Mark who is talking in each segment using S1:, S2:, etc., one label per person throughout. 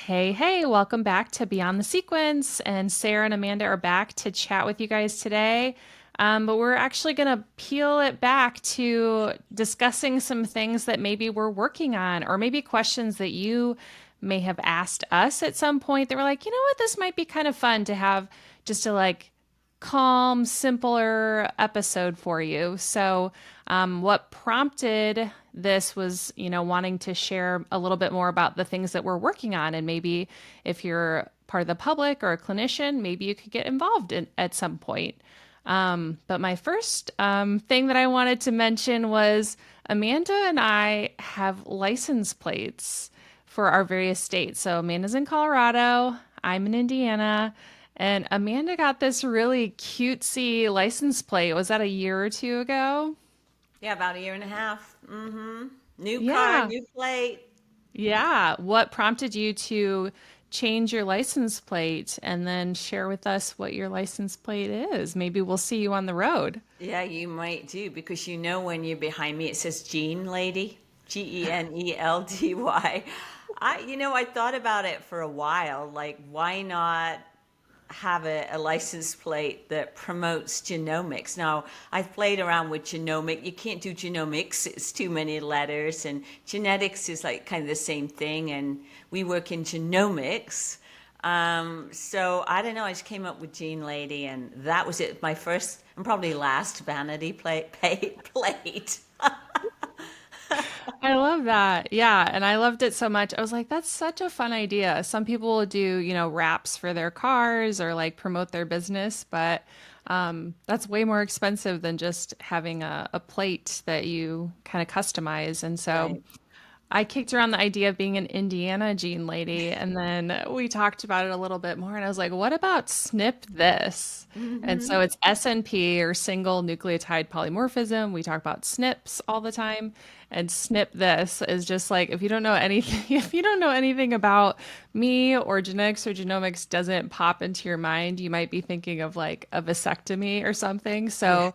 S1: Hey, hey, welcome back to Beyond the Sequence. And Sarah and Amanda are back to chat with you guys today. But we're actually going to peel it back to discussing some things that maybe we're working on, or maybe questions that you may have asked us at some point that were like, you know what, this might be kind of fun to have just a calm, simpler episode for you. So, what prompted this was, wanting to share a little bit more about the things that we're working on. And maybe if you're part of the public or a clinician, maybe you could get involved at some point. But my first thing that I wanted to mention was Amanda and I have license plates for our various states. So Amanda's in Colorado, I'm in Indiana, and Amanda got this really cutesy license plate. Was that a year or two ago?
S2: Yeah, about a year and a half. New car,
S1: Yeah.
S2: new plate.
S1: Yeah. What prompted you to change your license plate and then share with us what your license plate is? Maybe we'll see you on the road.
S2: Yeah, you might do because when you're behind me, it says Gene Lady, Geneldy. I thought about it for a while. Like, why not have a license plate that promotes genomics? Now, I've played around with genomic. You can't do genomics, it's too many letters, and genetics is like kind of the same thing, and we work in genomics. So I don't know, I just came up with Gene Lady, and that was it. My first and probably last vanity plate.
S1: I love that. Yeah. And I loved it so much. I was like, that's such a fun idea. Some people will do, wraps for their cars or like promote their business, but that's way more expensive than just having a plate that you kind of customize. And so
S2: Right.
S1: I kicked around the idea of being an Indiana gene lady, and then we talked about it a little bit more. And I was like, "What about SNP this?" And
S2: Hmm.
S1: so it's SNP or single nucleotide polymorphism. We talk about SNPs all the time, and SNP this is just like if you don't know anything, if you don't know anything about me or genetics or genomics doesn't pop into your mind, you might be thinking of like a vasectomy or something.
S2: Yeah.
S1: So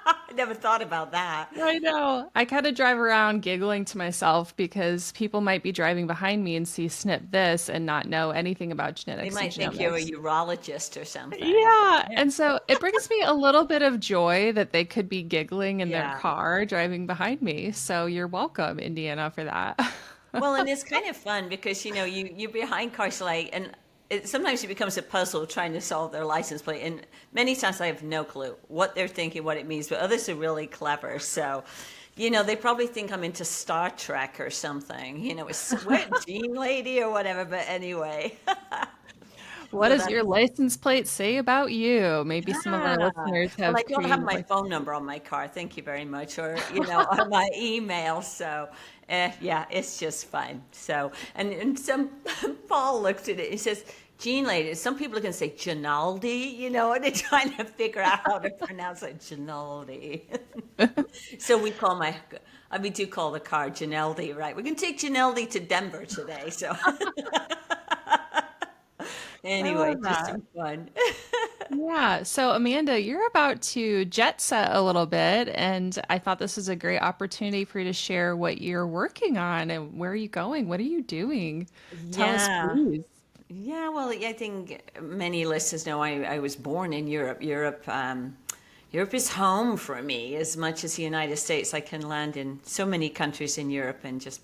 S2: I never thought about that.
S1: I know. I kind of drive around giggling to myself because people might be driving behind me and see snip this and not know anything about
S2: They
S1: genetics and
S2: might think you're a
S1: genomics.
S2: urologist or something.
S1: Yeah.
S2: Yeah.
S1: And so it brings me a little bit of joy that they could be giggling in their
S2: Yeah.
S1: car driving behind me. So you're welcome, Indiana, for that.
S2: Well, and it's kind of fun because you're behind cars like, and sometimes it becomes a puzzle trying to solve their license plate. And many times I have no clue what they're thinking, what it means, but others are really clever. So, they probably think I'm into Star Trek or something. It's what Gene Lady or whatever. But anyway,
S1: What
S2: so
S1: does your
S2: that's
S1: license plate say about you? Maybe some of
S2: yeah.
S1: our listeners
S2: Well, I
S1: have
S2: don't have
S1: created
S2: my
S1: like,
S2: phone number on my car. Thank you very much. Or, on my email. So, yeah, it's just fun. So, and some, Paul looked at it. He says, Gene Lady. Some people are going to say Ginaldi, and they're trying to figure out how to pronounce it, Ginaldi. So we do call the car Ginaldi, right? We can take Ginaldi to Denver today. So,
S1: I
S2: anyway,
S1: love
S2: just
S1: that.
S2: some fun.
S1: Yeah. So, Amanda, you're about to jet set a little bit, and I thought this was a great opportunity for you to share what you're working on and where are you going? What are you doing? Tell us,
S2: Yeah.
S1: please.
S2: Yeah, well, I think many listeners know I was born in Europe. Europe is home for me as much as the United States. I can land in so many countries in Europe and just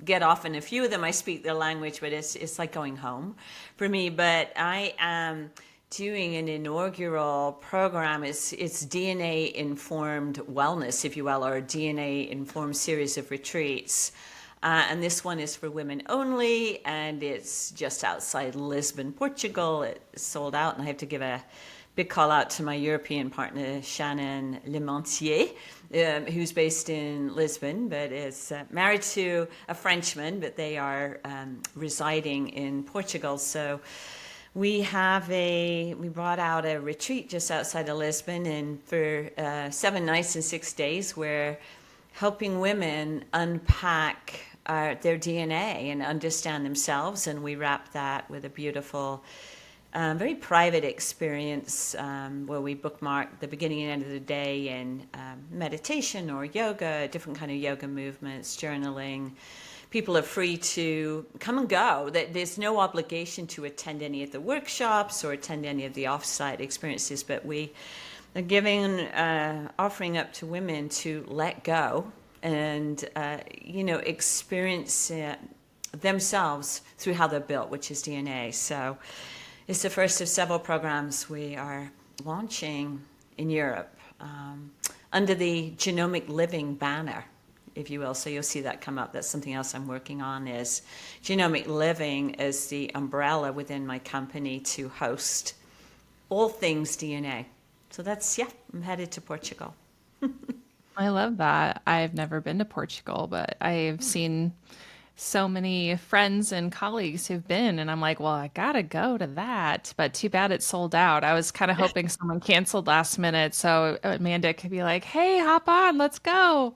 S2: get off. And a few of them I speak their language, but it's like going home for me. But I am doing an inaugural program. It's DNA informed wellness, if you will, or a DNA informed series of retreats. And this one is for women only, and it's just outside Lisbon, Portugal. It's sold out, and I have to give a big call out to my European partner, Shannon Lementier, who's based in Lisbon, but is married to a Frenchman, but they are residing in Portugal. So we brought out a retreat just outside of Lisbon, and for 7 nights and 6 days, we're helping women unpack their DNA and understand themselves. And we wrap that with a beautiful, very private experience where we bookmark the beginning and end of the day in meditation or yoga, different kind of yoga movements, journaling, people are free to come and go. There's no obligation to attend any of the workshops or attend any of the offsite experiences, but we are offering up to women to let go and, experience themselves through how they're built, which is DNA. So it's the first of several programs we are launching in Europe under the Genomic Living banner, if you will. So you'll see that come up. That's something else I'm working on, is Genomic Living as the umbrella within my company to host all things DNA. So I'm headed to Portugal.
S1: I love that. I've never been to Portugal, but I've seen so many friends and colleagues who've been, and I'm like, well, I gotta go to that. But too bad it's sold out. I was kind of hoping someone canceled last minute so Amanda could be like, hey, hop on, let's go.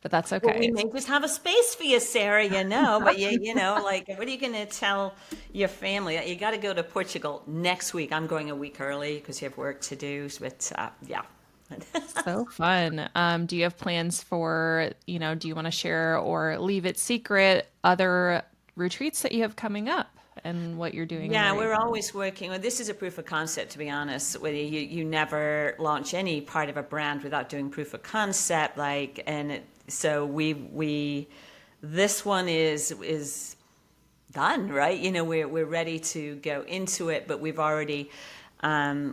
S1: But that's
S2: Well, we
S1: okay.
S2: may just have a space for you, Sarah, but like, what are you going to tell your family? You got to go to Portugal next week. I'm going a week early because you have work to do, but yeah.
S1: So fun. Do you have plans for, do you want to share or leave it secret other retreats that you have coming up and what you're doing in the
S2: Yeah, we're
S1: region?
S2: always working. Well, this is a proof of concept, to be honest. Where you never launch any part of a brand without doing proof of concept. So we this one is done, right? We're ready to go into it, but we've already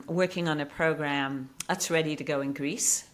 S2: working on a program that's ready to go in Greece,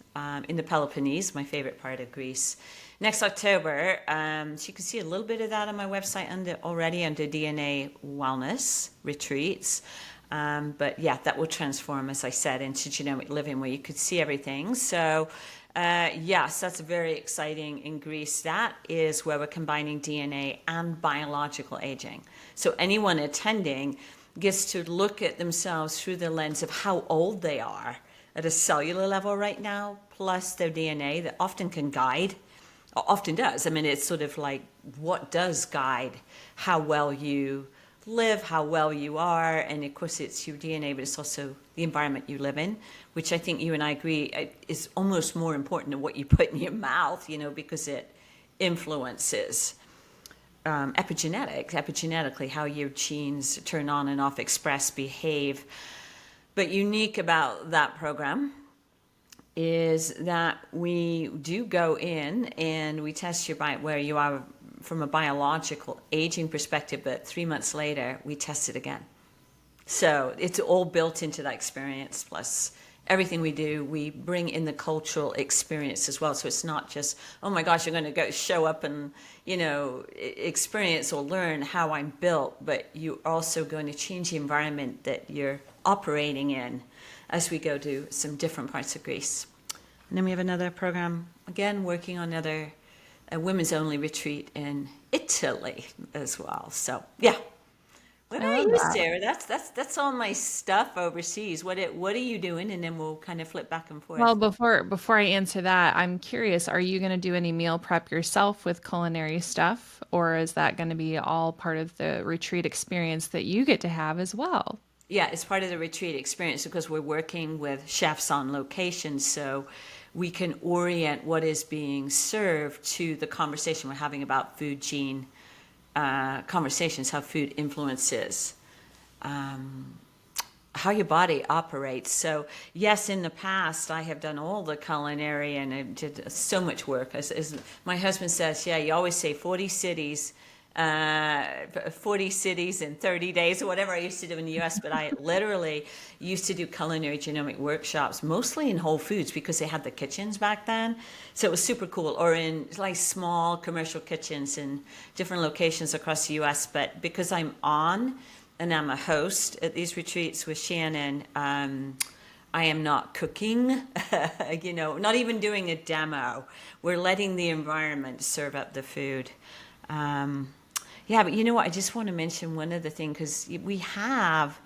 S2: in the Peloponnese, my favorite part of Greece. Next October, so you can see a little bit of that on my website already under DNA Wellness Retreats. But yeah, that will transform, as I said, into Genomic Living, where you could see everything. So yes, that's very exciting in Greece. That is where we're combining DNA and biological aging. So anyone attending gets to look at themselves through the lens of how old they are at a cellular level right now, plus their DNA that often can guide, or often does. I mean, it's sort of like what does guide how well you live, how well you are, and of course it's your DNA, but it's also the environment you live in, which I think you and I agree is almost more important than what you put in your mouth, because it influences epigenetically, how your genes turn on and off, express, behave. But unique about that program is that we do go in and we test where you are from a biological aging perspective, but 3 months later, we test it again. So it's all built into that experience, plus everything we do, we bring in the cultural experience as well. So it's not just, oh my gosh, you're going to go show up and, experience or learn how I'm built, but you're also going to change the environment that you're operating in as we go to some different parts of Greece. And then we have another program, again, working on a women's only retreat in Italy as well. So yeah. What
S1: I
S2: about
S1: love
S2: you,
S1: that.
S2: Sarah? That's all my stuff overseas. What are you doing? And then we'll kind of flip back and
S1: Well,
S2: forth.
S1: before I answer that, I'm curious, are you going to do any meal prep yourself with culinary stuff, or is that going to be all part of the retreat experience that you get to have as well?
S2: Yeah, it's part of the retreat experience because we're working with chefs on location, so we can orient what is being served to the conversation we're having about food gene conversations, how food influences how your body operates. So yes, in the past, I have done all the culinary and I did so much work. As my husband says, yeah, you always say 40 cities in 30 days or whatever I used to do in the US, but I literally used to do culinary genomic workshops, mostly in Whole Foods because they had the kitchens back then. So it was super cool, or in like small commercial kitchens in different locations across the US. But because I'm on and I'm a host at these retreats with Shannon, I am not cooking, not even doing a demo. We're letting the environment serve up the food. Yeah, but you know what? I just want to mention one other thing because we have,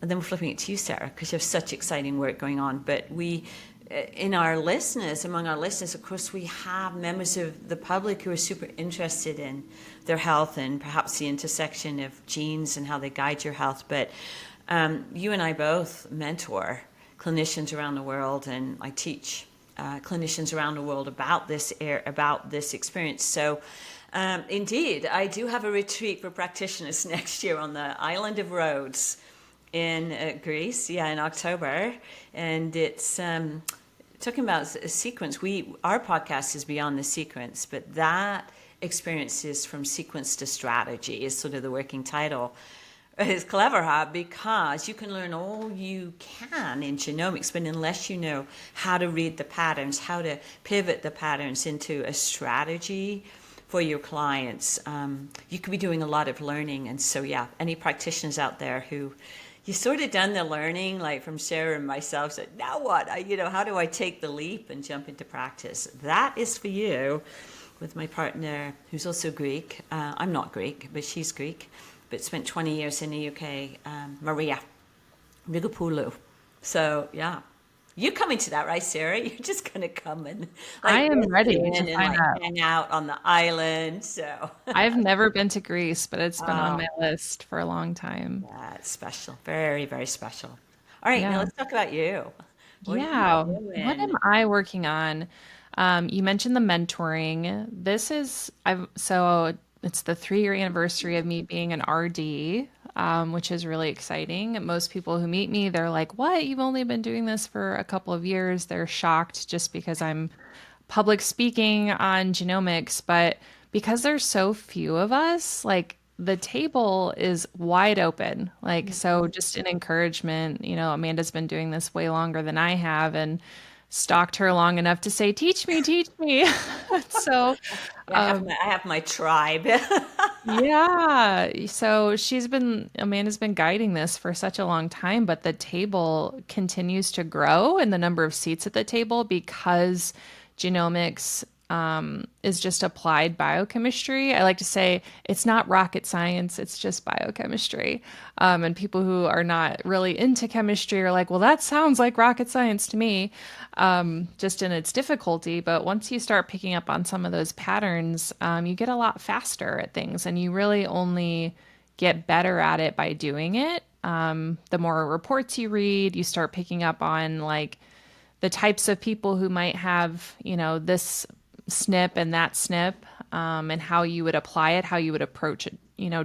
S2: and then we're flipping it to you, Sarah, because you have such exciting work going on. But among our listeners, of course, we have members of the public who are super interested in their health and perhaps the intersection of genes and how they guide your health. But you and I both mentor clinicians around the world, and I teach clinicians around the world about this experience. So Indeed, I do have a retreat for practitioners next year on the island of Rhodes in Greece, yeah, in October. And it's talking about a sequence. Our podcast is beyond the sequence, but that experience is from sequence to strategy is sort of the working title. It's clever, huh? Because you can learn all you can in genomics, but unless you know how to read the patterns, how to pivot the patterns into a strategy for your clients, you could be doing a lot of learning. And so, yeah, any practitioners out there who you sort of done the learning, like from Sarah and myself, said, now what? How do I take the leap and jump into practice? That is for you with my partner, who's also Greek. I'm not Greek, but she's Greek, but spent 20 years in the UK, Maria Rigopoulou. So, yeah. You're coming to that, right, Sarah? You're just going to come and
S1: I
S2: like
S1: am ready to
S2: listen and
S1: sign
S2: like
S1: up.
S2: hang out on the island. So,
S1: I've never been to Greece, but it's been on
S2: oh,
S1: my list for a long time.
S2: yeah, it's special. Very, very special. All right, now
S1: Yeah.
S2: let's talk about you. What are you
S1: Yeah. What am
S2: doing?
S1: I working on? You mentioned the mentoring. This is I've so it's the 3-year anniversary of me being an RD, which is really exciting. Most people who meet me, they're like, "What? You've only been doing this for a couple of years." They're shocked just because I'm public speaking on genomics, but because there's so few of us, like the table is wide open. Like, so just an encouragement, Amanda's been doing this way longer than I have and stalked her long enough to say, teach me, teach me. So,
S2: Yeah,
S1: um,
S2: I have my tribe.
S1: yeah. So Amanda's been guiding this for such a long time, but the table continues to grow and the number of seats at the table because genomics is just applied biochemistry. I like to say it's not rocket science, it's just biochemistry. And people who are not really into chemistry are like, well, that sounds like rocket science to me, just in its difficulty. But once you start picking up on some of those patterns, you get a lot faster at things, and you really only get better at it by doing it. The more reports you read, you start picking up on like the types of people who might have, this SNP and that SNP, and how you would apply it, how you would approach it,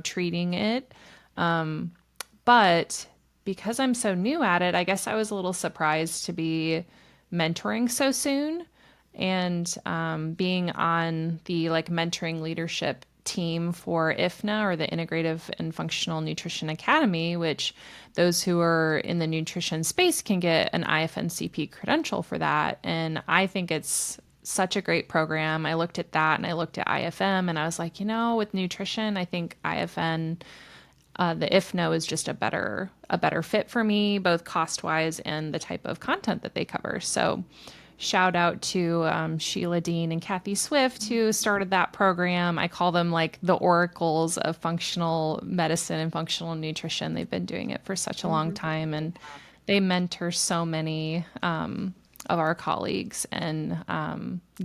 S1: treating it. But because I'm so new at it, I guess I was a little surprised to be mentoring so soon and being on the like mentoring leadership team for IFNA, or the Integrative and Functional Nutrition Academy, which those who are in the nutrition space can get an IFNCP credential for that. And I think it's such a great program. I looked at that and I looked at IFM and I was like, with nutrition, I think IFN, the IFNO is just a better fit for me, both cost wise and the type of content that they cover. So shout out to Sheila Dean and Kathy Swift, who started that program. I call them like the oracles of functional medicine and functional nutrition. They've been doing it for such a long time, and they mentor so many of our colleagues and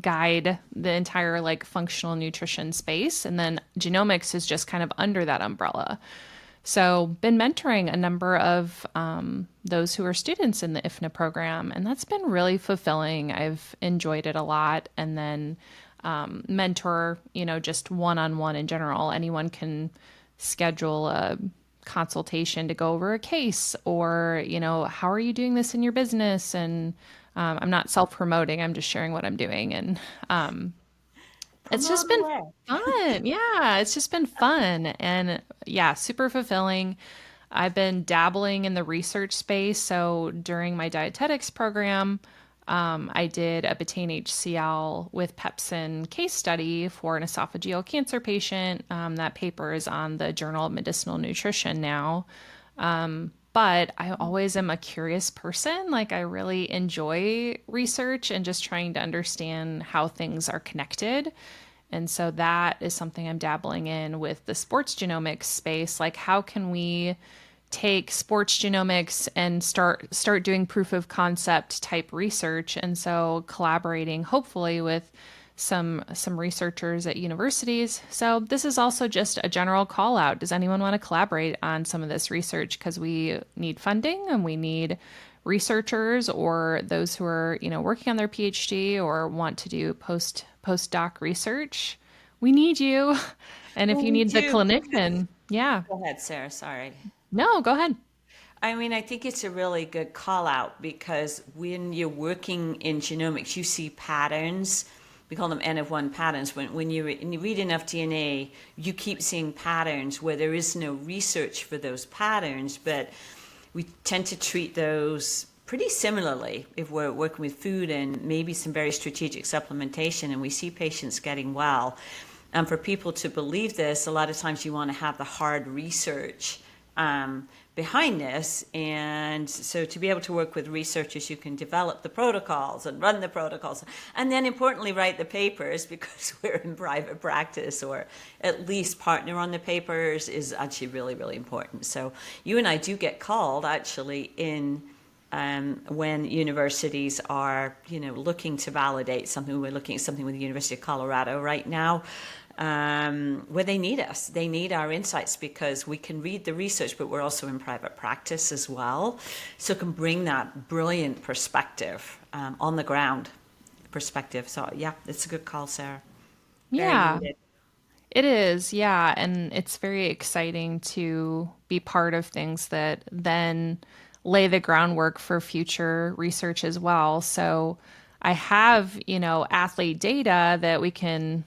S1: guide the entire like functional nutrition space. And then genomics is just kind of under that umbrella. So, been mentoring a number of those who are students in the IFNA program, and that's been really fulfilling. I've enjoyed it a lot. And then mentor, just one on one in general. Anyone can schedule a consultation to go over a case, or, how are you doing this in your business? And I'm not self promoting, I'm just sharing what I'm doing. And it's
S2: Promote
S1: just been
S2: away.
S1: fun. Yeah, it's just been fun and yeah, super fulfilling. I've been dabbling in the research space. So during my dietetics program, I did a betaine HCl with pepsin case study for an esophageal cancer patient. That paper is on the Journal of Medicinal Nutrition now. But I always am a curious person. Like, I really enjoy research and just trying to understand how things are connected. And so that is something I'm dabbling in with the sports genomics space. Like, how can we take sports genomics and start doing proof of concept type research? And so collaborating hopefully with some researchers at universities. So this is also just a general call out. Does anyone want to collaborate on some of this research? Because we need funding and we need researchers or those who are, working on their PhD or want to do postdoc research. we need you. And if
S2: Well,
S1: you
S2: we
S1: need the
S2: do because.
S1: clinician, yeah.
S2: Go ahead, Sarah. Sorry.
S1: No, go ahead.
S2: I mean, I think it's a really good call out because when you're working in genomics, you see patterns. We call them N of one patterns. When you read enough DNA, you keep seeing patterns where there is no research for those patterns, but we tend to treat those pretty similarly if we're working with food and maybe some very strategic supplementation, and we see patients getting well. And for people to believe this, a lot of times you want to have the hard research behind this. And so to be able to work with researchers, you can develop the protocols and run the protocols. And then importantly, write the papers because we're in private practice, or at least partner on the papers is actually really, really important. So you and I do get called actually in when universities are, looking to validate something. We're looking at something with the University of Colorado right now, where they need us. They need our insights because we can read the research, but we're also in private practice as well. So it can bring that brilliant perspective, on the ground perspective. So yeah, it's a good call, Sarah. Very
S1: Yeah,
S2: needed.
S1: it is. Yeah. And it's very exciting to be part of things that then lay the groundwork for future research as well. So I have, athlete data that we can,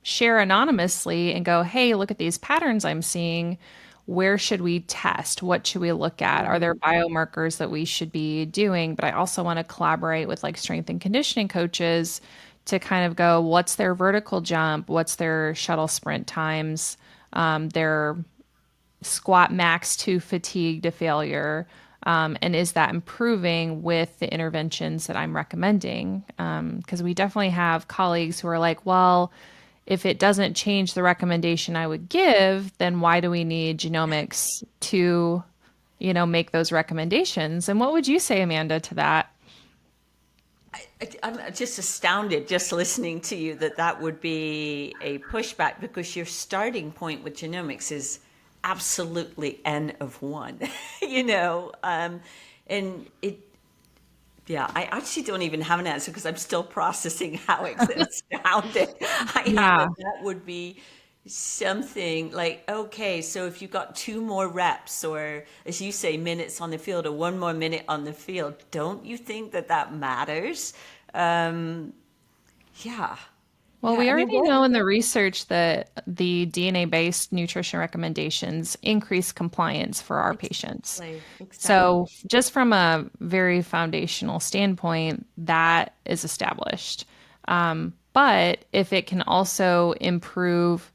S1: share anonymously and go, hey, look at these patterns I'm seeing. Where should we test? What should we look at? Are there biomarkers that we should be doing? But I also want to collaborate with like strength and conditioning coaches to kind of go, what's their vertical jump? What's their shuttle sprint times? Their squat max to fatigue to failure? And is that improving with the interventions that I'm recommending? Because we definitely have colleagues who are like, well, if it doesn't change the recommendation I would give, then why do we need genomics to, make those recommendations? And what would you say, Amanda, to that?
S2: I'm just astounded just listening to you that that would be a pushback because your starting point with genomics is absolutely N of one, and yeah, I actually don't even have an answer because I'm still processing how astounded I am
S1: Yeah.
S2: that that would be something like, okay, so if you got two more reps, or as you say, minutes on the field, or one more minute on the field, don't you think that that matters? Um, yeah,
S1: Well,
S2: yeah.
S1: we
S2: I mean,
S1: already
S2: what?
S1: know in the research that the DNA-based nutrition recommendations increase compliance for our patients.
S2: Exactly,
S1: So,
S2: exactly.
S1: just from a very foundational standpoint, that is established. But if it can also improve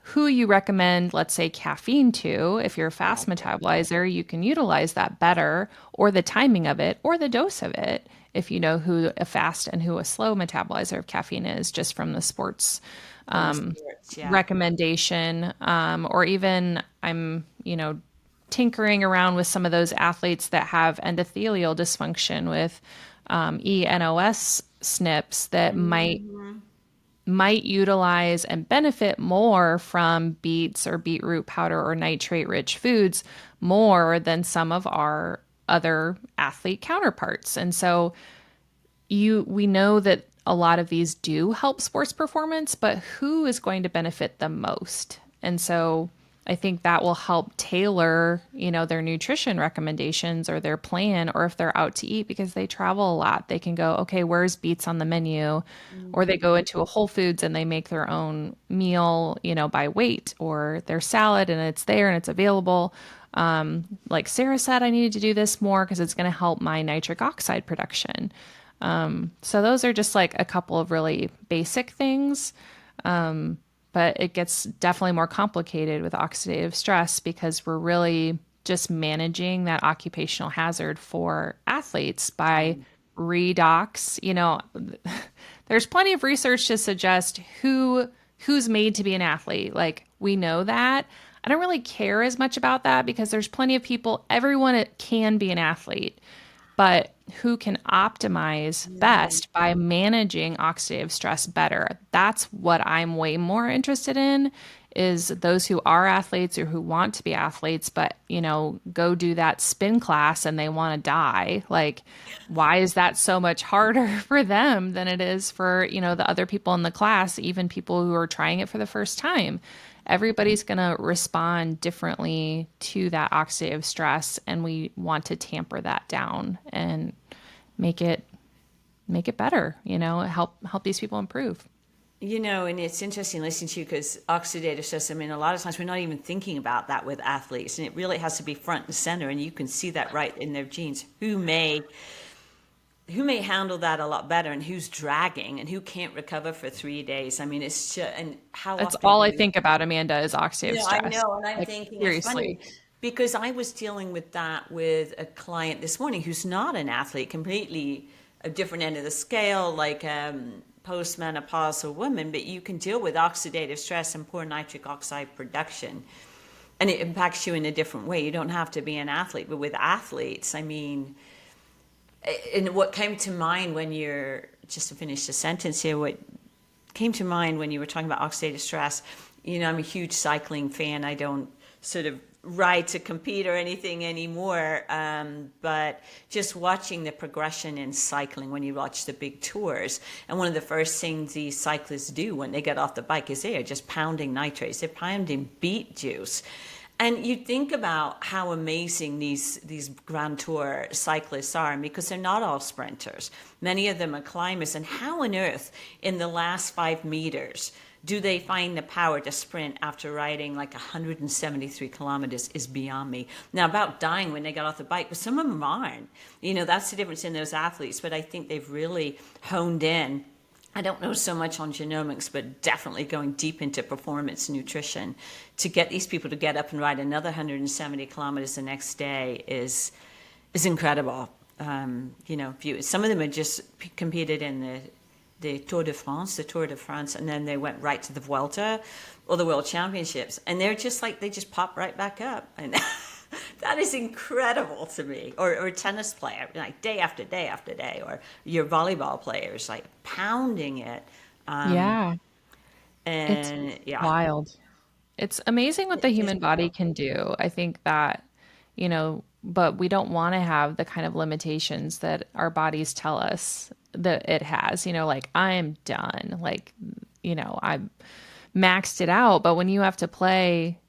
S1: who you recommend, let's say, caffeine to, if you're a fast metabolizer, you can utilize that better, or the timing of it, or the dose of it, if you know who a fast and who a slow metabolizer of caffeine is, just from the sports
S2: From the sports, yeah.
S1: recommendation. Or even I'm, tinkering around with some of those athletes that have endothelial dysfunction with ENOS SNPs that might utilize and benefit more from beets or beetroot powder or nitrate rich foods more than some of our other athlete counterparts. And so we know that a lot of these do help sports performance, but who is going to benefit the most? And so I think that will help tailor, their nutrition recommendations or their plan, or if they're out to eat because they travel a lot, they can go, okay, where's beets on the menu? Or they go into a Whole Foods and they make their own meal, by weight, or their salad and it's there and it's available. Like Sarah said, I needed to do this more because it's going to help my nitric oxide production. So those are just like a couple of really basic things. But it gets definitely more complicated with oxidative stress because we're really just managing that occupational hazard for athletes by redox. There's plenty of research to suggest who's made to be an athlete. Like we know that. I don't really care as much about that because there's plenty of people, everyone can be an athlete, but who can optimize best by managing oxidative stress better. That's what I'm way more interested in is those who are athletes or who want to be athletes, but, go do that spin class and they want to die. Like, why is that so much harder for them than it is for, the other people in the class, even people who are trying it for the first time? Everybody's going to respond differently to that oxidative stress, and we want to tamper that down and make it better, help these people improve.
S2: And it's interesting listening to you because oxidative stress, I mean, a lot of times we're not even thinking about that with athletes, and it really has to be front and center, and you can see that right in their genes. Who may handle that a lot better, and who's dragging and who can't recover for 3 days. I mean, it's just, and how
S1: That's
S2: often
S1: all
S2: do
S1: I
S2: we,
S1: think about, Amanda, is oxidative
S2: I
S1: stress.
S2: know, and I'm
S1: Like,
S2: thinking it's funny
S1: seriously.
S2: because I was dealing with that with a client this morning who's not an athlete, completely a different end of the scale, like postmenopausal woman, but you can deal with oxidative stress and poor nitric oxide production, and it impacts you in a different way. You don't have to be an athlete, but with athletes, I mean, and what came to mind when you're, just to finish the sentence here, what came to mind when you were talking about oxidative stress, I'm a huge cycling fan. I don't sort of ride to compete or anything anymore, but just watching the progression in cycling when you watch the big tours, and one of the first things these cyclists do when they get off the bike is they are just pounding nitrates, they're pounding beet juice. And you think about how amazing these Grand Tour cyclists are, because they're not all sprinters. Many of them are climbers. And how on earth, in the last 5 meters, do they find the power to sprint after riding like 173 kilometers is beyond me. Now, about dying when they got off the bike, but some of them aren't. That's the difference in those athletes. But I think they've really honed in. I don't know so much on genomics, but definitely going deep into performance nutrition to get these people to get up and ride another 170 kilometers the next day is incredible. Some of them had just competed in the Tour de France, and then they went right to the Vuelta or the World Championships, and they're just like, they just pop right back up, and that is incredible to me. Or a tennis player, like day after day after day, or your volleyball players, like pounding it.
S1: Yeah, it's
S2: And yeah,
S1: wild. It's amazing what the
S2: it is
S1: human body
S2: wild.
S1: can do. I think that, but we don't want to have the kind of limitations that our bodies tell us that it has. Like, I'm done. Like, I maxed it out. But when you have to play,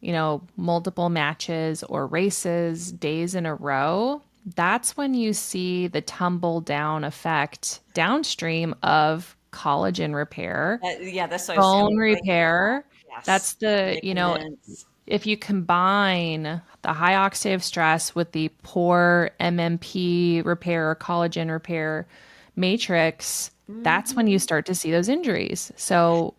S1: multiple matches or races days in a row, that's when you see the tumble down effect downstream of collagen repair,
S2: Yeah, that's what I was saying.
S1: bone
S2: Breaking it
S1: repair.
S2: down. Yes,
S1: That's the,
S2: ligaments.
S1: if you combine the high oxidative stress with the poor MMP repair or collagen repair matrix, that's when you
S2: Hmm.
S1: start to see those injuries. So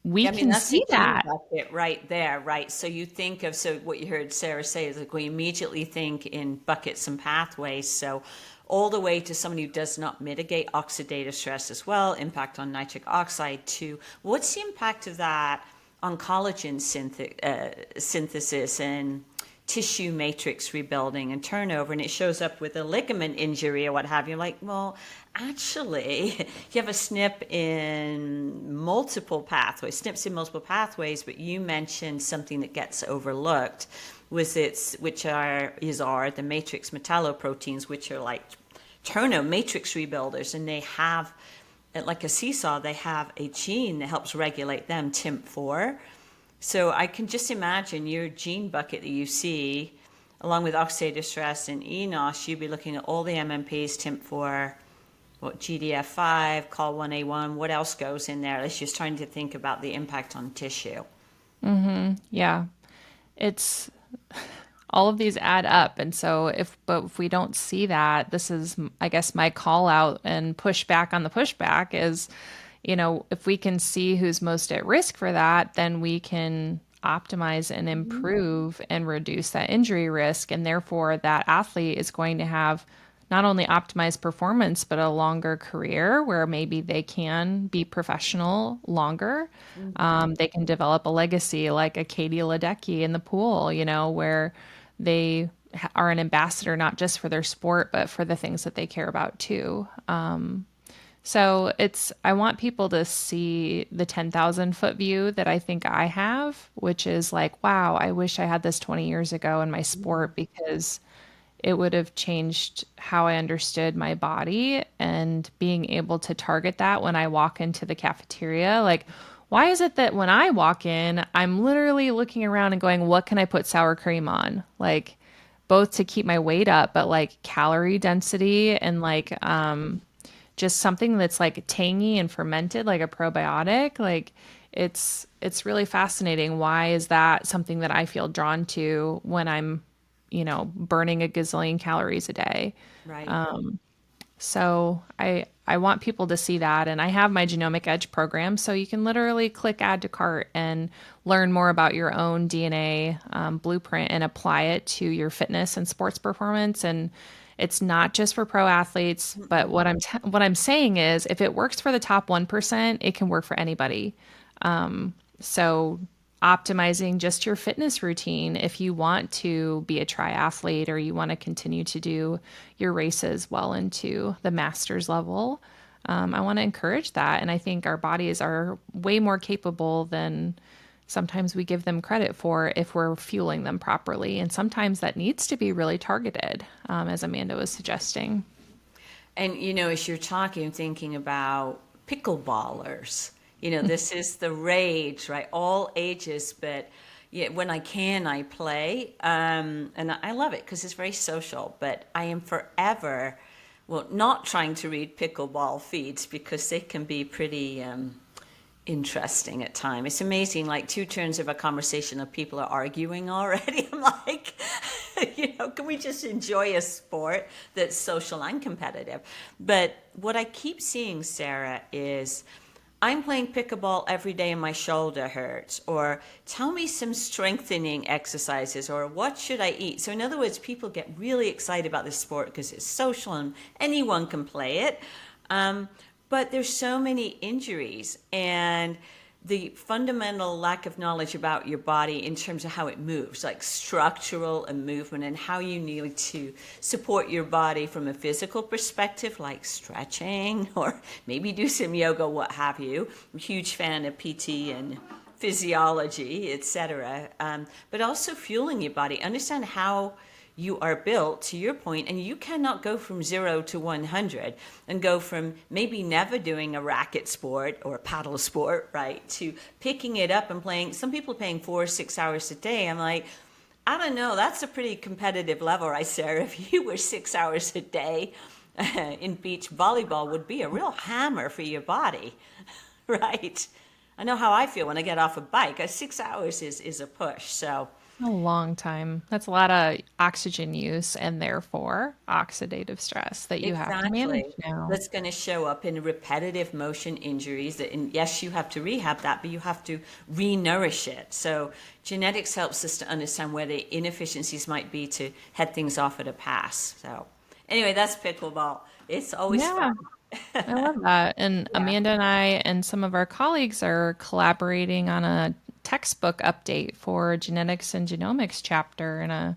S1: we
S2: Yeah, I mean,
S1: can
S2: that's the
S1: see
S2: gene
S1: that.
S2: bucket right there, right? So you think of, so what you heard Sarah say is like we immediately think in buckets and pathways. So all the way to someone who does not mitigate oxidative stress as well, impact on nitric oxide to what's the impact of that on collagen synthesis and tissue matrix rebuilding and turnover, and it shows up with a ligament injury or what have you. Like, well, actually, you have a SNP in multiple pathways, SNPs in multiple pathways, but you mentioned something that gets overlooked with which are the matrix metalloproteins, which are like turnover matrix rebuilders, and they have, like a seesaw, they have a gene that helps regulate them, TIMP4. So I can just imagine your gene bucket that you see, along with oxidative stress and eNOS, you'd be looking at all the MMPs, TIMP4, what, GDF5, COL1A1, what else goes in there? It's just trying to think about the impact on tissue.
S1: Yeah. It's all of these add up. And so if we don't see that, this is, I guess, my call out and pushback on the pushback is, if we can see who's most at risk for that, then we can optimize and improve and reduce that injury risk. And therefore, that athlete is going to have not only optimized performance, but a longer career where maybe they can be professional longer. They can develop a legacy like a Katie Ledecky in the pool, where they are an ambassador not just for their sport, but for the things that they care about too. So I want people to see the 10,000 foot view that I think I have, which is like, wow, I wish I had this 20 years ago in my sport because it would have changed how I understood my body and being able to target that when I walk into the cafeteria. Like, why is it that when I walk in, I'm literally looking around and going, what can I put sour cream on? Like, both to keep my weight up, but like calorie density and like just something that's like tangy and fermented, like a probiotic. Like it's really fascinating. Why is that something that I feel drawn to when I'm, burning a gazillion calories a day?
S2: Right.
S1: So I want people to see that, and I have my Genomic Edge program, so you can literally click add to cart and learn more about your own DNA blueprint and apply it to your fitness and sports performance. And it's not just for pro athletes, but what I'm saying is, if it works for the top 1%, it can work for anybody. So optimizing just your fitness routine if you want to be a triathlete or you want to continue to do your races well into the master's level. I want to encourage that. And I think our bodies are way more capable than sometimes we give them credit for if we're fueling them properly. And sometimes that needs to be really targeted, as Amanda was suggesting.
S2: And as you're talking, I'm thinking about pickleballers. This is the rage, right? All ages, but yeah, when I can, I play, and I love it because it's very social. But I am forever, well, not trying to read pickleball feeds because they can be pretty interesting at times. It's amazing, like two turns of a conversation of people are arguing already. I'm like, can we just enjoy a sport that's social and competitive? But what I keep seeing, Sarah, is I'm playing pickleball every day and my shoulder hurts, or tell me some strengthening exercises, or what should I eat? So in other words, people get really excited about this sport because it's social and anyone can play it. But there's so many injuries and the fundamental lack of knowledge about your body in terms of how it moves, like structural and movement, and how you need to support your body from a physical perspective, like stretching or maybe do some yoga, what have you. I'm a huge fan of PT and physiology, etc. But also fueling your body. Understand how you are built, to your point, and you cannot go from 0 to 100 and go from maybe never doing a racket sport or a paddle sport, right, to picking it up and playing. Some people are playing 4 or 6 hours a day. I'm like, I don't know, that's a pretty competitive level, right, Sarah? If you were 6 hours a day in beach volleyball, would be a real hammer for your body, right? I know how I feel when I get off a bike. 6 hours is a push. So
S1: A long time. That's a lot of oxygen use and therefore oxidative stress that you have to manage
S2: exactly.
S1: now.
S2: That's going to show up in repetitive motion injuries. And yes, you have to rehab that, but you have to re-nourish it. So genetics helps us to understand where the inefficiencies might be to head things off at a pass. So anyway, that's pickleball. It's always fun.
S1: Yeah, I love that. And
S2: Yeah.
S1: Amanda and I and some of our colleagues are collaborating on a textbook update for genetics and genomics chapter in a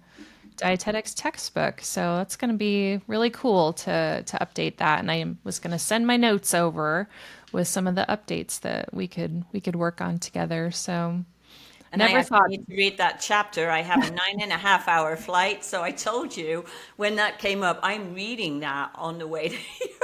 S1: dietetics textbook. So that's going to be really cool to update that. And I was going to send my notes over with some of the updates that we could work on together. So
S2: And I
S1: never
S2: actually
S1: thought.
S2: need to read that chapter. I have a 9.5 hour flight. So I told you when that came up, I'm reading that on the way to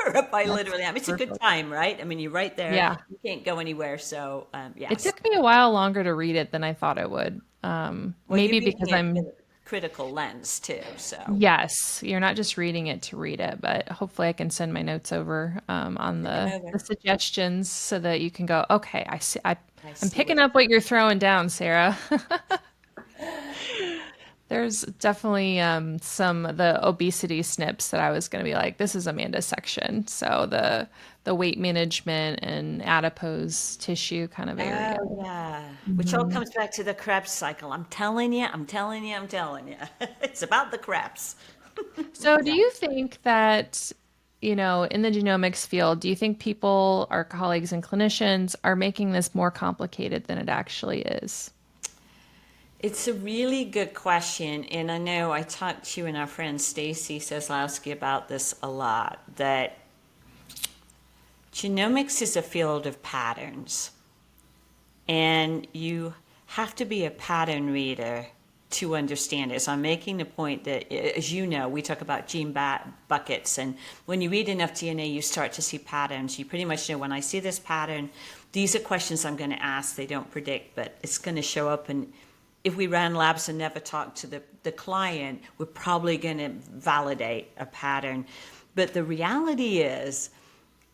S2: Europe. I
S1: That's
S2: literally am. It's a good
S1: perfect.
S2: time, right? I mean, you're right there.
S1: Yeah.
S2: You can't go anywhere. So,
S1: It
S2: yes.
S1: took me a while longer to read it than I thought it would.
S2: Well, you're
S1: Maybe
S2: reading
S1: because
S2: it with
S1: I'm,
S2: a critical lens too. So,
S1: yes, you're not just reading it to read it, but hopefully I can send my notes over on
S2: send them
S1: the
S2: over.
S1: suggestions so that you can go, okay, I see,
S2: I
S1: I'm
S2: see
S1: picking
S2: what
S1: up what you're throwing down, Sarah. There's definitely some of the obesity snips that I was going to be like, this is Amanda's section. So the weight management and adipose tissue kind of area.
S2: Oh, yeah. Which all
S1: Mhm.
S2: comes back to the Krebs cycle. I'm telling you, I'm telling you, I'm telling you. It's about the Krebs.
S1: So, do
S2: Yeah.
S1: you think that, in the genomics field, do you think people, our colleagues and clinicians, are making this more complicated than it actually is?
S2: It's a really good question. And I know I talked to you and our friend Stacy Seslowski about this a lot, that Genomics is a field of patterns, and you have to be a pattern reader to understand it. So I'm making the point that, as you know, we talk about gene buckets, and when you read enough DNA, you start to see patterns. You pretty much know, when I see this pattern, these are questions I'm going to ask. They don't predict, but it's going to show up. And if we ran labs and never talked to the client, we're probably going to validate a pattern. But the reality is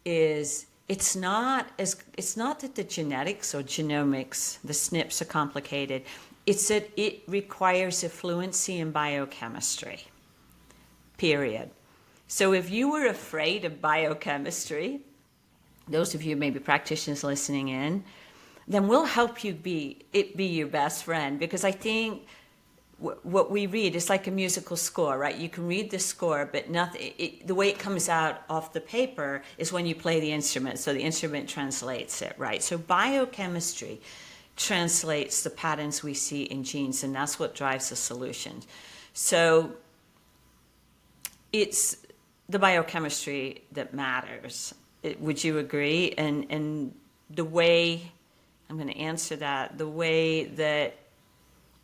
S2: it's not that the genetics or genomics, the SNPs, are complicated. It's that it requires a fluency in biochemistry, period. So if you were afraid of biochemistry, those of you maybe practitioners listening in, then we'll help you be your best friend, because I think what we read is like a musical score, right? You can read the score, but the way it comes out off the paper is when you play the instrument. So the instrument translates it, right? So biochemistry translates the patterns we see in genes, and that's what drives the solution. So it's the biochemistry that matters. Would you agree? And the way I'm going to answer that, the way that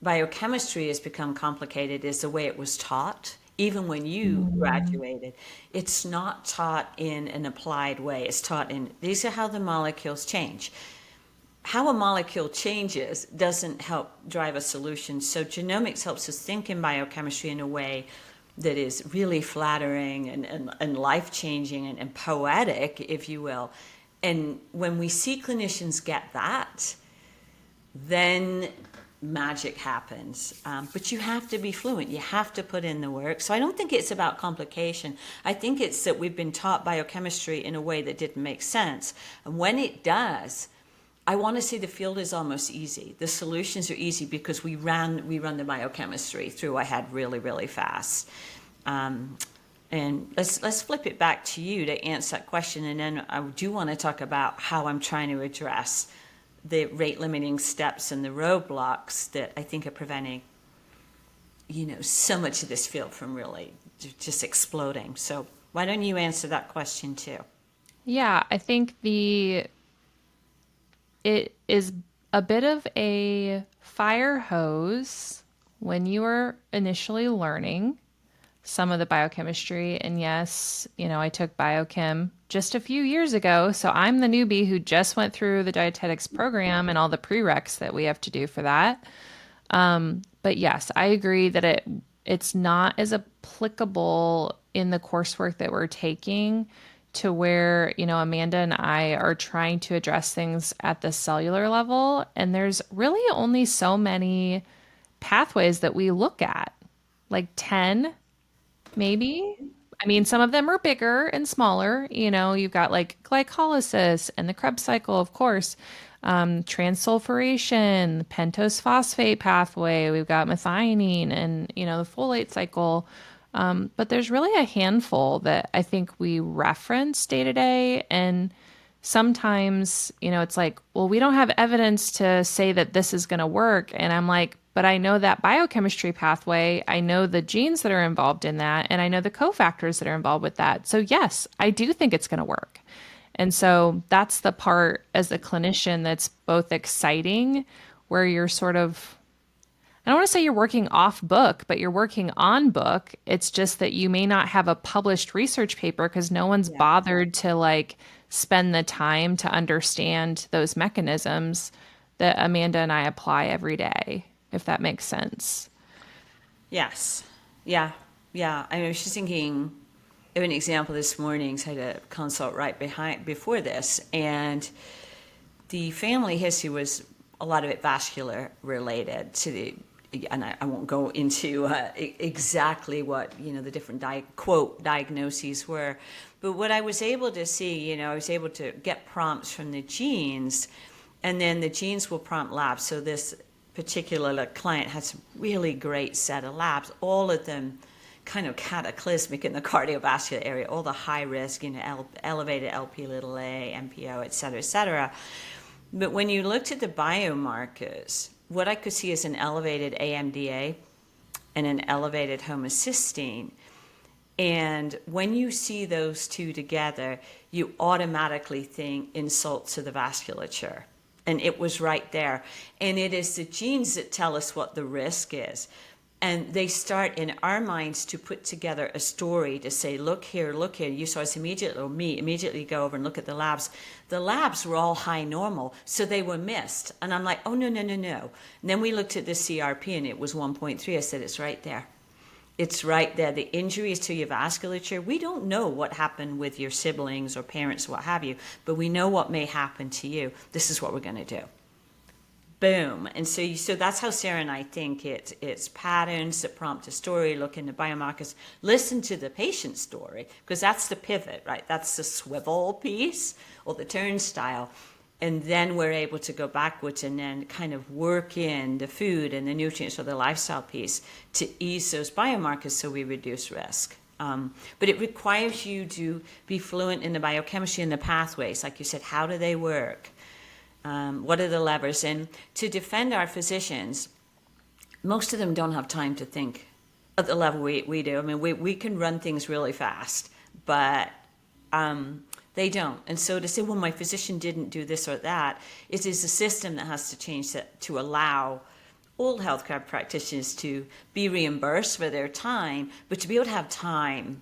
S2: biochemistry has become complicated is the way it was taught. Even when you graduated, it's not taught in an applied way. It's taught in, these are how the molecules change. How a molecule changes doesn't help drive a solution. So genomics helps us think in biochemistry in a way that is really flattering and life-changing and poetic, if you will. And when we see clinicians get that, then magic happens. But you have to be fluent. You have to put in the work. So I don't think it's about complication. I think it's that we've been taught biochemistry in a way that didn't make sense. And when it does, I want to say the field is almost easy. The solutions are easy because we run the biochemistry through our head really, really fast. And let's flip it back to you to answer that question. And then I do want to talk about how I'm trying to address the rate limiting steps and the roadblocks that I think are preventing, so much of this field from really just exploding. So why don't you answer that question too?
S1: Yeah, I think it is a bit of a fire hose when you were initially learning some of the biochemistry. And yes, I took biochem just a few years ago. So I'm the newbie who just went through the dietetics program and all the prereqs that we have to do for that. But yes, I agree that it's not as applicable in the coursework that we're taking to where, Amanda and I are trying to address things at the cellular level. And there's really only so many pathways that we look at, like 10 maybe. I mean, some of them are bigger and smaller. You've got like glycolysis and the Krebs cycle, of course, transsulfuration, pentose phosphate pathway. We've got methionine and, the folate cycle. But there's really a handful that I think we reference day to day. And sometimes, it's like, well, we don't have evidence to say that this is going to work. And I'm like, but I know that biochemistry pathway, I know the genes that are involved in that, and I know the cofactors that are involved with that. So yes, I do think it's going to work. And so that's the part as a clinician that's both exciting, where you're sort of, I don't want to say you're working off book, but you're working on book. It's just that you may not have a published research paper because no one's
S2: Yeah.
S1: bothered to spend the time to understand those mechanisms that Amanda and I apply every day, if that makes sense.
S2: Yes. Yeah. Yeah. I was just thinking of an example this morning. So I had a consult before this, and the family history was a lot of it vascular related to and I won't go into exactly what the different quote diagnoses were, but what I was able to see, I was able to get prompts from the genes, and then the genes will prompt labs. So this particular client has a really great set of labs, all of them kind of cataclysmic in the cardiovascular area, all the high risk, elevated LP little a, MPO, et cetera, et cetera. But when you looked at the biomarkers, what I could see is an elevated AMDA and an elevated homocysteine. And when you see those two together, you automatically think insult to the vasculature. And it was right there. And it is the genes that tell us what the risk is. And they start in our minds to put together a story to say, look here, look here. You saw us immediately, or me, immediately go over and look at the labs. The labs were all high normal, so they were missed. And I'm like, oh, no, no, no, no. And then we looked at the CRP and it was 1.3. I said, it's right there. It's right there. The injury is to your vasculature. We don't know what happened with your siblings or parents, what have you, but we know what may happen to you. This is what we're going to do. Boom. And so that's how Sarah and I think it's patterns that prompt a story, look into biomarkers, listen to the patient's story, because that's the pivot, right? That's the swivel piece or the turnstile. And then we're able to go backwards and then kind of work in the food and the nutrients or the lifestyle piece to ease those biomarkers so we reduce risk. But it requires you to be fluent in the biochemistry and the pathways. Like you said, how do they work? What are the levers? And to defend our physicians, most of them don't have time to think at the level we do. I mean, we can run things really fast, but they don't. And so to say, well, my physician didn't do this or that, it is a system that has to change to allow all healthcare practitioners to be reimbursed for their time, but to be able to have time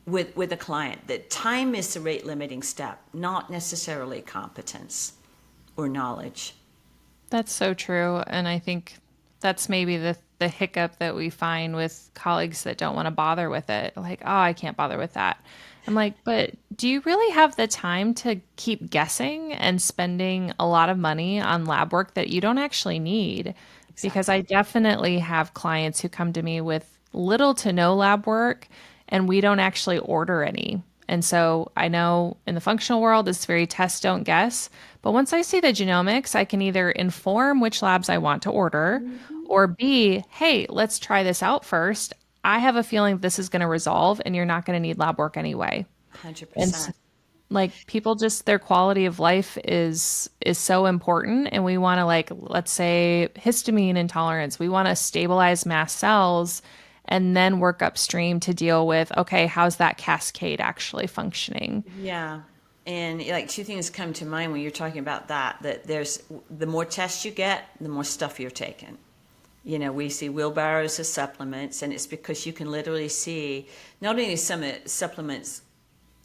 S2: with a client. That time is the rate limiting step, not necessarily competence or knowledge.
S1: That's so true. And I think that's maybe the hiccup that we find with colleagues that don't want to bother with it. Like, oh, I can't bother with that. I'm like, but do you really have the time to keep guessing and spending a lot of money on lab work that you don't actually need? Because I
S2: Exactly.
S1: definitely have clients who come to me with little to no lab work and we don't actually order any. And so I know in the functional world, it's very test, don't guess. But once I see the genomics, I can either inform which labs I want to order
S2: Mm-hmm.
S1: or B, hey, let's try this out first. I have a feeling this is going to resolve and you're not going to need lab work anyway. And
S2: 100%.
S1: like people just their quality of life is so important and we want to like let's say histamine intolerance. We want to stabilize mast cells and then work upstream to deal with okay, how's that cascade actually functioning?
S2: Yeah. And like two things come to mind when you're talking about that there's the more tests you get, the more stuff you're taking. You know, we see wheelbarrows of supplements, and it's because you can literally see not only some supplements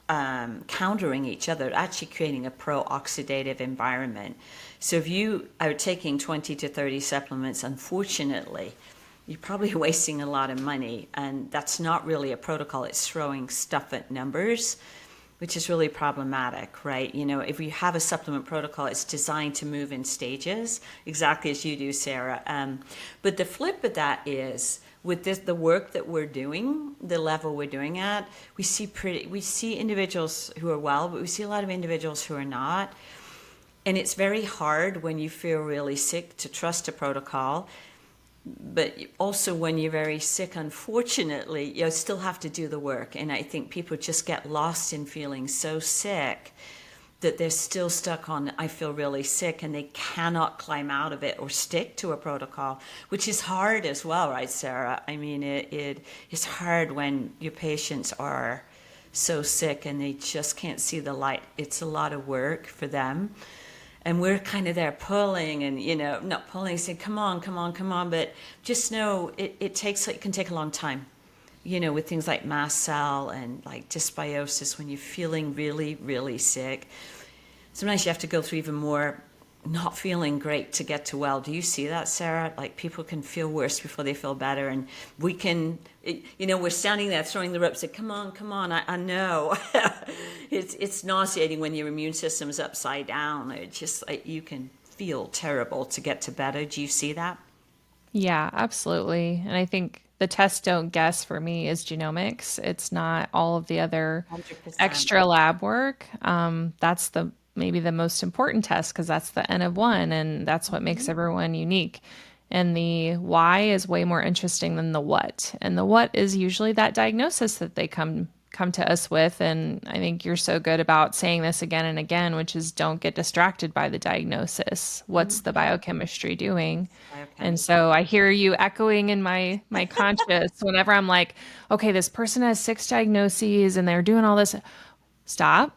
S2: countering each other, actually creating a pro-oxidative environment. So if you are taking 20 to 30 supplements, unfortunately, you're probably wasting a lot of money, and that's not really a protocol. It's throwing stuff at numbers, which is really problematic, right? You know, if you have a supplement protocol, it's designed to move in stages, exactly as you do, Sarah. But the flip of that is, with the work that we're doing, the level we're doing at, we see individuals who are well, but we see a lot of individuals who are not. And it's very hard when you feel really sick to trust a protocol. But also when you're very sick, unfortunately, you still have to do the work. And I think people just get lost in feeling so sick that they're still stuck on, I feel really sick, and they cannot climb out of it or stick to a protocol, which is hard as well, right, Sarah? I mean, it's hard when your patients are so sick and they just can't see the light. It's a lot of work for them. And we're kind of there pulling and, you know, not pulling, saying, come on, come on, come on. But just know it can take a long time, you know, with things like mast cell and like dysbiosis when you're feeling really, really sick. Sometimes you have to go through even more not feeling great to get to well. Do you see that, Sarah? Like people can feel worse before they feel better. And we can, you know, we're standing there throwing the ropes, say, come on, I know. It's nauseating when your immune system's upside down. It's just like you can feel terrible to get to better. Do you see that?
S1: Yeah, absolutely. And I think the test don't guess for me is genomics. It's not all of the other
S2: 100%.
S1: extra lab work. That's the maybe the most important test because that's the N of one and that's what makes everyone unique. And the why is way more interesting than the what. And the what is usually that diagnosis that they come to us with, and I think you're so good about saying this again and again, which is don't get distracted by the diagnosis. What's the biochemistry doing? And
S2: Biochemistry.
S1: so I hear you echoing in my conscious whenever I'm like, okay, this person has 6 diagnoses and they're doing all this. Stop.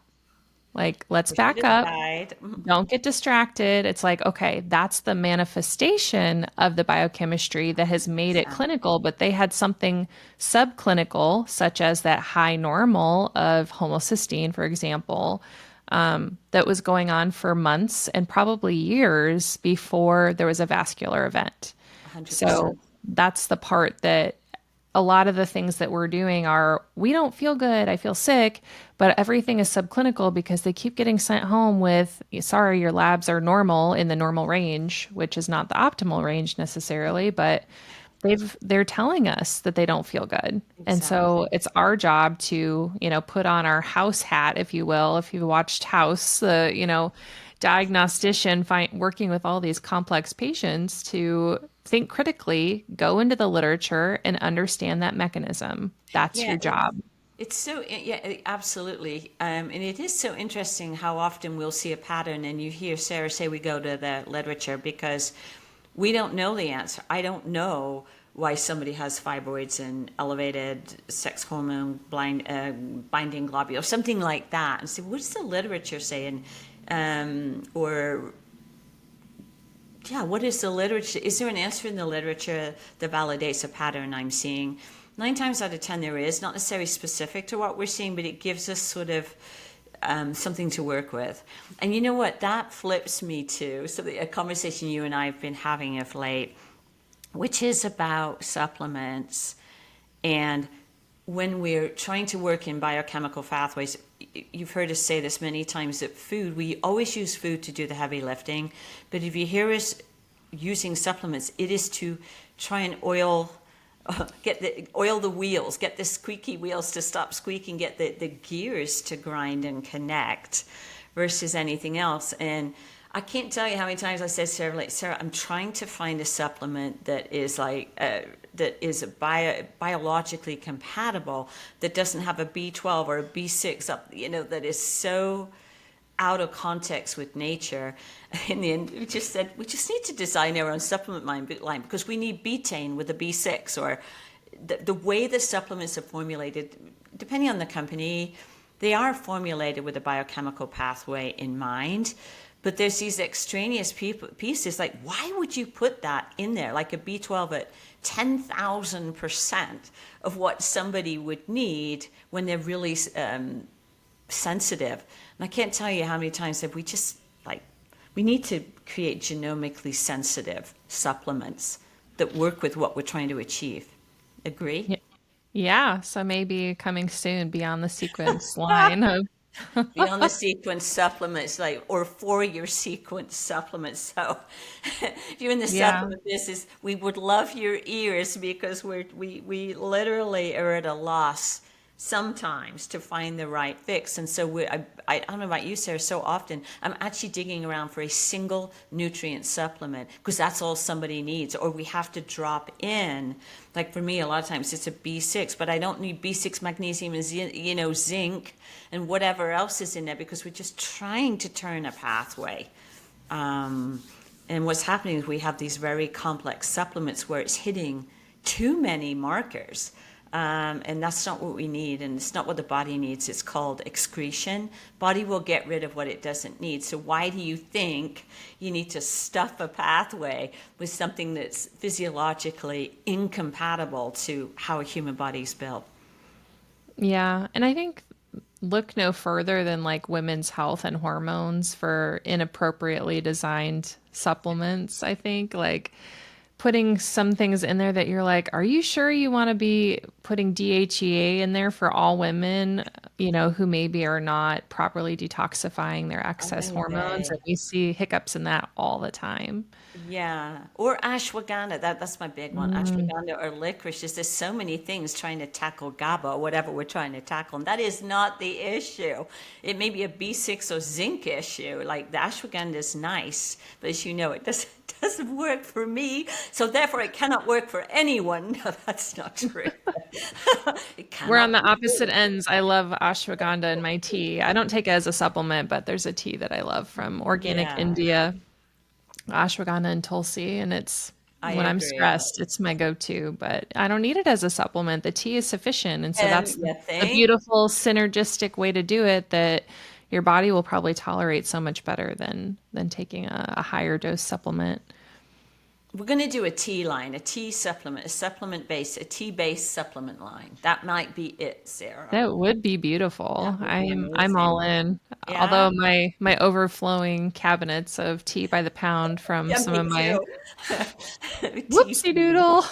S1: Like, let's
S2: Push it
S1: back up.
S2: aside.
S1: Don't get distracted. It's like, okay, that's the manifestation of the biochemistry that has made it
S2: 100%.
S1: clinical, but they had something subclinical, such as that high normal of homocysteine, for example, that was going on for months and probably years before there was a vascular event. So
S2: 100%.
S1: that's the part that a lot of the things that we're doing are we don't feel good, I feel sick, but everything is subclinical because they keep getting sent home with, sorry, your labs are normal in the normal range, which is not the optimal range necessarily, but they're telling us that they don't feel good. And so
S2: Exactly.
S1: it's our job to, put on our house hat, if you will. If you watched House, the, diagnostician working with all these complex patients to think critically, go into the literature and understand that mechanism. That's
S2: Yeah,
S1: your job.
S2: it's so, yeah, absolutely. And it is so interesting how often we'll see a pattern and you hear Sarah say we go to the literature because we don't know the answer. I don't know why somebody has fibroids and elevated sex hormone binding globule, something like that. And so what does the literature say? Or yeah, what is the literature? Is there an answer in the literature that validates a pattern I'm seeing? 9 times out of 10, there is, not necessarily specific to what we're seeing, but it gives us sort of something to work with. And you know what? That flips me to a conversation you and I have been having of late, which is about supplements. And when we're trying to work in biochemical pathways, you've heard us say this many times that food, we always use food to do the heavy lifting. But if you hear us using supplements, it is to try and oil the wheels, get the squeaky wheels to stop squeaking, get the gears to grind and connect versus anything else. And I can't tell you how many times I said, Sarah, I'm trying to find a supplement that is biologically compatible, that doesn't have a B12 or a B6 up, that is so out of context with nature. In the end, we just said we just need to design our own supplement line because we need betaine with a B6, or the way the supplements are formulated, depending on the company, they are formulated with a biochemical pathway in mind. But there's these extraneous pieces, like why would you put that in there, like a B12 at 10,000% of what somebody would need when they're really sensitive. And I can't tell you how many times that we need to create genomically sensitive supplements that work with what we're trying to achieve. Agree?
S1: Yeah, so maybe coming soon beyond the sequence line of
S2: Beyond the sequence supplements, or for your sequence supplements. So if you're in the
S1: yeah.
S2: supplement business, we would love your ears because we literally are at a loss sometimes to find the right fix. And so I don't know about you, Sarah, so often I'm actually digging around for a single nutrient supplement because that's all somebody needs, or we have to drop in. Like for me, a lot of times it's a B6, but I don't need B6, magnesium, and zinc and whatever else is in there because we're just trying to turn a pathway. And what's happening is we have these very complex supplements where it's hitting too many markers. And that's not what we need, and it's not what the body needs. It's called excretion. Body will get rid of what it doesn't need. So why do you think you need to stuff a pathway with something that's physiologically incompatible to how a human body is built?
S1: Yeah, and I think look no further than like women's health and hormones for inappropriately designed supplements. I think like putting some things in there that you're like, are you sure you want to be putting DHEA in there for all women, who maybe are not properly detoxifying their excess
S2: Any
S1: hormones? And
S2: day.
S1: we see hiccups in that all the time.
S2: Yeah, or ashwagandha. That's my big one.
S1: Mm,
S2: Ashwagandha or licorice. There's so many things trying to tackle GABA, or whatever we're trying to tackle, and that is not the issue. It may be a B6 or zinc issue. Like the ashwagandha is nice, but as you know, it doesn't doesn't work for me, so therefore it cannot work for anyone. No, that's not true. It
S1: We're on
S2: cannot
S1: the
S2: be
S1: opposite
S2: true.
S1: ends. I love ashwagandha in my tea. I don't take it as a supplement, but there's a tea that I love from organic
S2: Yeah,
S1: India, ashwagandha and tulsi, and it's
S2: I
S1: when I'm
S2: agree.
S1: stressed, it's my go-to, but I don't need it as a supplement. The tea is sufficient, and so that's
S2: You
S1: the
S2: think?
S1: beautiful synergistic way to do it that your body will probably tolerate so much better than taking a higher dose supplement.
S2: We're going to do a tea line, a tea supplement, a tea-based supplement line. That might be it, Sarah.
S1: That would be
S2: That
S1: beautiful.
S2: would be
S1: I'm
S2: amazing.
S1: all in.
S2: Yeah?
S1: Although my overflowing cabinets of tea by the pound from
S2: Yeah,
S1: some of
S2: me
S1: my
S2: too. Tea
S1: whoopsie
S2: fiends.
S1: doodle.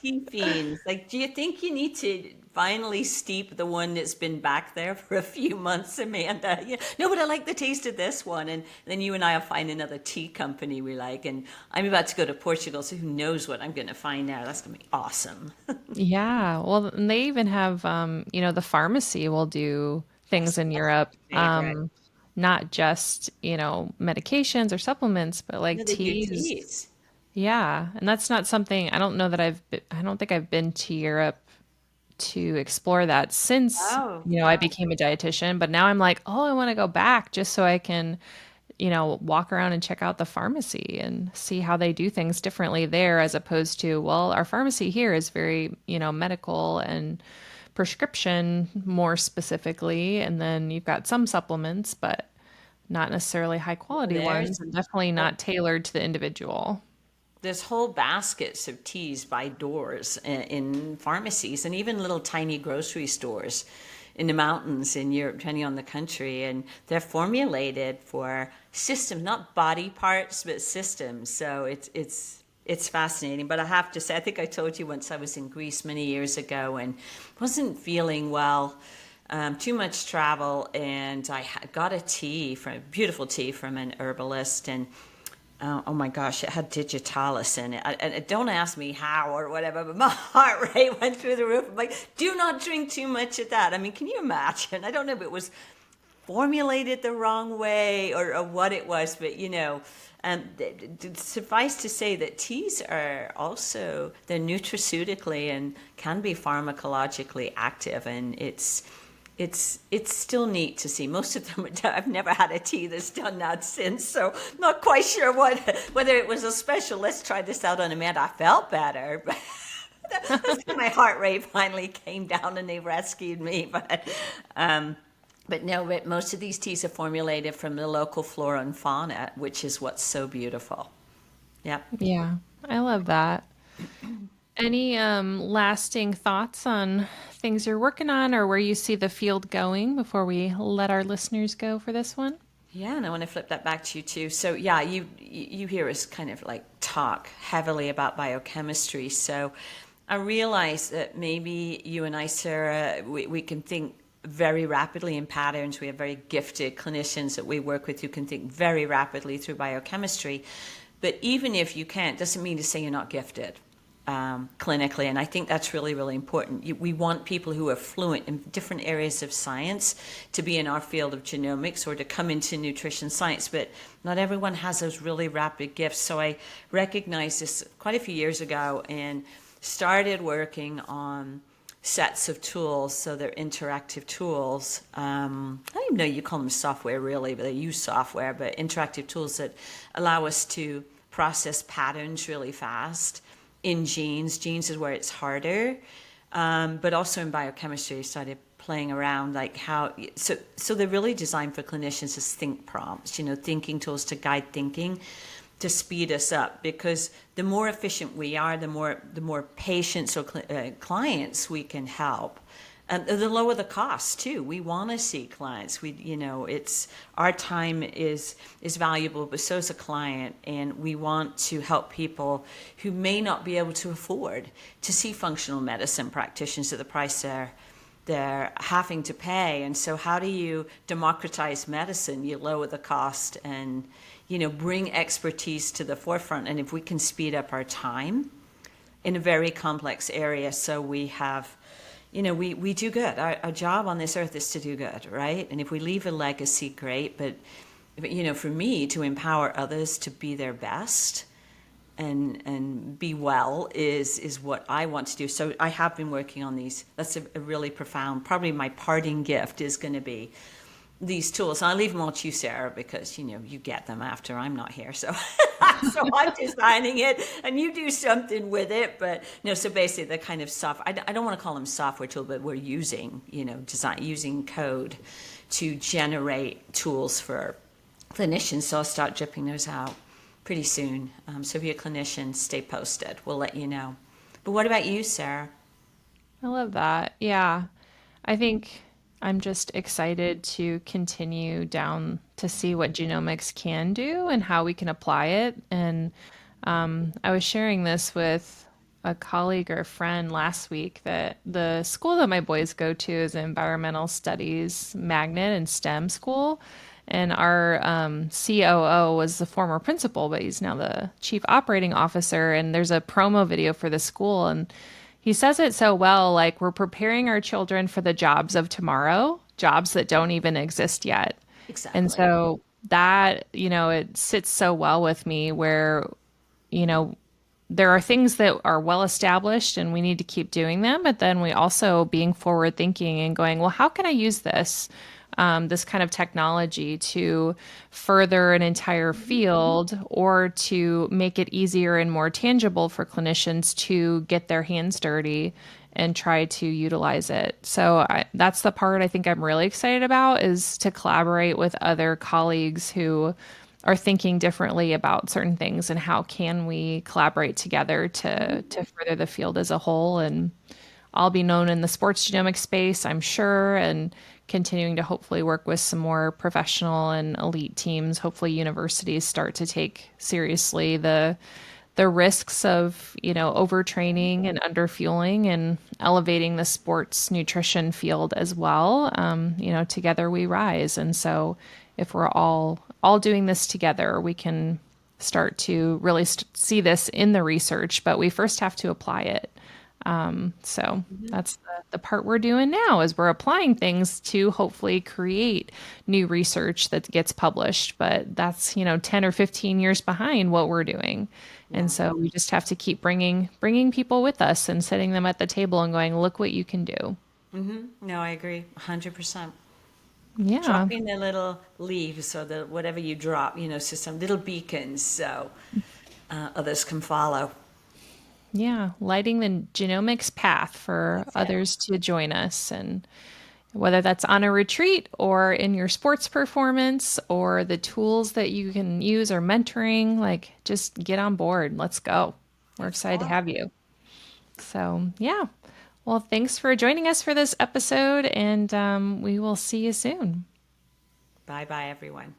S2: Tea fiends. Like, do you think you need to finally steep the one that's been back there for a few months, Amanda? Yeah. No, but I like the taste of this one. And then you and I will find another tea company we like. And I'm about to go to Portugal, so who knows what I'm going to find there. That's going to be awesome.
S1: Yeah, well, and they even have, the pharmacy will do things
S2: Yes,
S1: in
S2: that's
S1: Europe,
S2: my favorite.
S1: not just, medications or supplements, but
S2: No,
S1: like
S2: they do
S1: teas.
S2: teas.
S1: Yeah, and that's not something I don't know that I don't think I've been to Europe to explore that since,
S2: Oh,
S1: I
S2: wow.
S1: became a dietitian, but now I'm like, oh, I want to go back just so I can, walk around and check out the pharmacy and see how they do things differently there as opposed to, well, our pharmacy here is very, medical and prescription more specifically. And then you've got some supplements, but not necessarily high
S2: Well,
S1: quality ones and definitely not tailored to the individual.
S2: there's whole baskets of teas by doors in pharmacies and even little tiny grocery stores in the mountains in Europe, depending on the country. And they're formulated for systems, not body parts, but systems. So it's fascinating. But I have to say, I think I told you once I was in Greece many years ago and wasn't feeling well. Too much travel, and got a tea from beautiful tea from an herbalist, and oh my gosh, it had digitalis in it. And don't ask me how or whatever, but my heart rate went through the roof. I'm like, do not drink too much of that. I mean, can you imagine? I don't know if it was formulated the wrong way or what it was, but suffice to say that teas are also, they're nutraceutically and can be pharmacologically active, and it's still neat to see. Most of them, I've never had a tea that's done that since, so not quite sure whether it was a special. Let's try this out on Amanda. I felt better, but that's when my heart rate finally came down and they rescued me. But no, but most of these teas are formulated from the local flora and fauna, which is what's so beautiful. Yep.
S1: Yeah, I love that. Any lasting thoughts on things you're working on or where you see the field going before we let our listeners go for this one?
S2: Yeah, and I want to flip that back to you too. So yeah, you hear us kind of like talk heavily about biochemistry. So I realize that maybe you and I, Sarah, we can think very rapidly in patterns. We have very gifted clinicians that we work with who can think very rapidly through biochemistry. But even if you can't, doesn't mean to say you're not gifted clinically. And I think that's really, really important. We want people who are fluent in different areas of science to be in our field of genomics or to come into nutrition science, but not everyone has those really rapid gifts. So I recognized this quite a few years ago and started working on sets of tools. So they're interactive tools. I don't even know you call them software really, but they use software, but interactive tools that allow us to process patterns really fast in genes. Genes is where it's harder, but also in biochemistry, I started playing around like how, so they're really designed for clinicians as think prompts, thinking tools to guide thinking, to speed us up, because the more efficient we are, the more patients or clients we can help. The lower the cost too. We want to see clients. It's our time is valuable, but so is a client, and we want to help people who may not be able to afford to see functional medicine practitioners at the price they're having to pay. And so, how do you democratize medicine? You lower the cost and bring expertise to the forefront. And if we can speed up our time in a very complex area, so we have we do good. Our job on this earth is to do good, right? And if we leave a legacy, great. But for me, to empower others to be their best and be well is what I want to do. So I have been working on these. That's a really profound. Probably my parting gift is going to be these tools. I'll leave them all to you, Sarah, because you get them after I'm not here. So so I'm designing it, and you do something with it. But so basically, the kind of software. I don't want to call them software tool, but we're using design using code to generate tools for clinicians. So I'll start dripping those out pretty soon. So if you're a clinician, stay posted. We'll let you know. But what about you, Sarah?
S1: I love that. Yeah. I think I'm just excited to continue down to see what genomics can do and how we can apply it. And I was sharing this with a colleague or a friend last week that the school that my boys go to is an environmental studies magnet and STEM school. And our COO was the former principal, but he's now the chief operating officer. And there's a promo video for the school. And he says it so well, like we're preparing our children for the jobs of tomorrow, jobs that don't even exist yet. And
S2: Exactly.
S1: so that, it sits so well with me where, you know, there are things that are well established and we need to keep doing them, but then we also being forward thinking and going, well, how can I use this kind of technology to further an entire field or to make it easier and more tangible for clinicians to get their hands dirty and try to utilize it. So that's the part I think I'm really excited about is to collaborate with other colleagues who are thinking differently about certain things and how can we collaborate together to further the field as a whole. And I'll be known in the sports genomics space, I'm sure, and continuing to hopefully work with some more professional and elite teams. Hopefully universities start to take seriously the risks of, overtraining and underfueling and elevating the sports nutrition field as well. Together we rise. And so if we're all doing this together, we can start to really see this in the research, but we first have to apply it. So that's the part we're doing now is we're applying things to hopefully create new research that gets published. But that's, 10 or 15 years behind what we're doing. And
S2: Yeah.
S1: so we just have to keep bringing people with us and sitting them at the table and going, look what you can do.
S2: No, I agree 100%.
S1: Yeah.
S2: Dropping the little leaves or the whatever you drop, so some little beacons so others can follow.
S1: Yeah. Lighting the genomics path for
S2: That's it.
S1: others to join us. And whether that's on a retreat or in your sports performance or the tools that you can use or mentoring, like just get on board. Let's go. We're
S2: Let's
S1: excited to
S2: go.
S1: have you. So, yeah. Well, thanks for joining us for this episode, and we will see you soon.
S2: Bye bye, everyone.